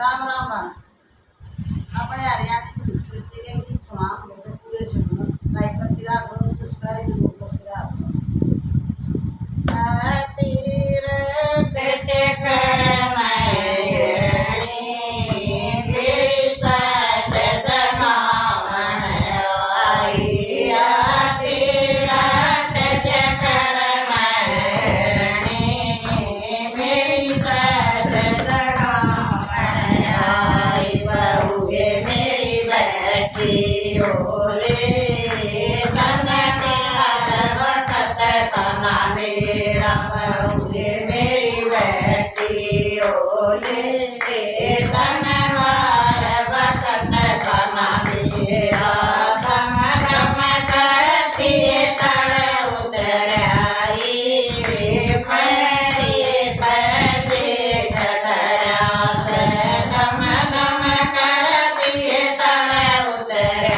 राम राम बाण अपने हरियाणा संस्कृति के गीत सुना तो पूरे सुनो लाइक करके रखो सब्सक्राइब करके रखो तीर कैसे कर ओले तन कार वक्त कना मेरा बहुए मेरी बेटी ओले तन वार वक्त कना मेरा धम धम करती तड़ उतर आई खड़ी बजे ठकरा से धम धम करती तड़ उतर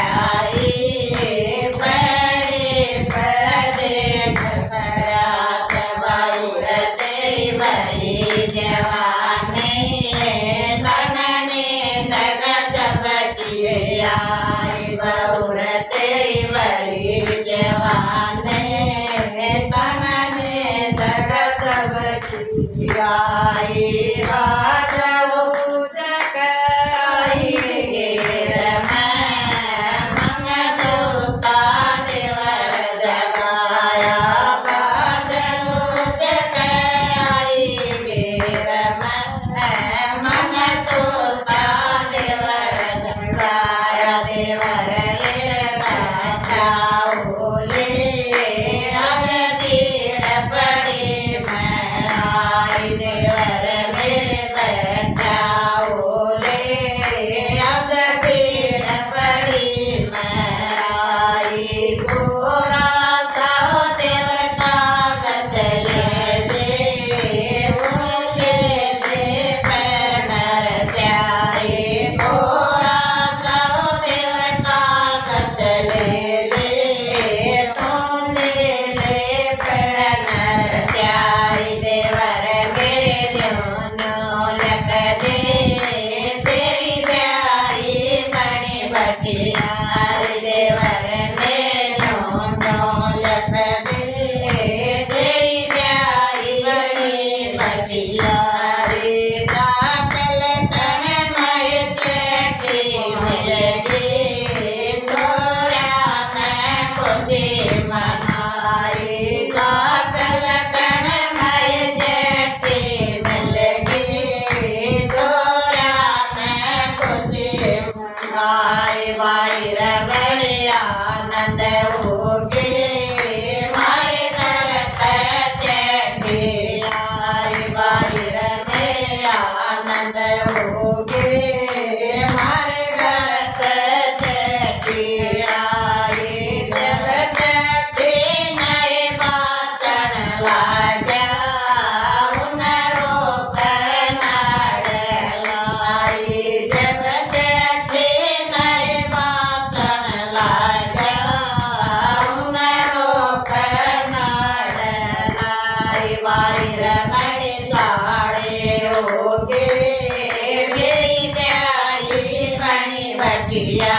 बहुर तेरी बड़ी जवाने तनने दग जब आई राजू जगाई गिर मन सोता देवर जगाया बाजू जगाई गिर मन सोता देवर जगाया देवर आनंद होगे मारे करत चेटी आई बाहिर मेरे आनंद होगे मारे करत चेटी आई जब चेटी नए बाचन लाजा उन रोक नाड़ लाई जब चेटी नए बाचन लाजा उन रोक नाड़ लाई बाहिर बड़े झाड़े होगे मेरी प्यारी बनी बटिया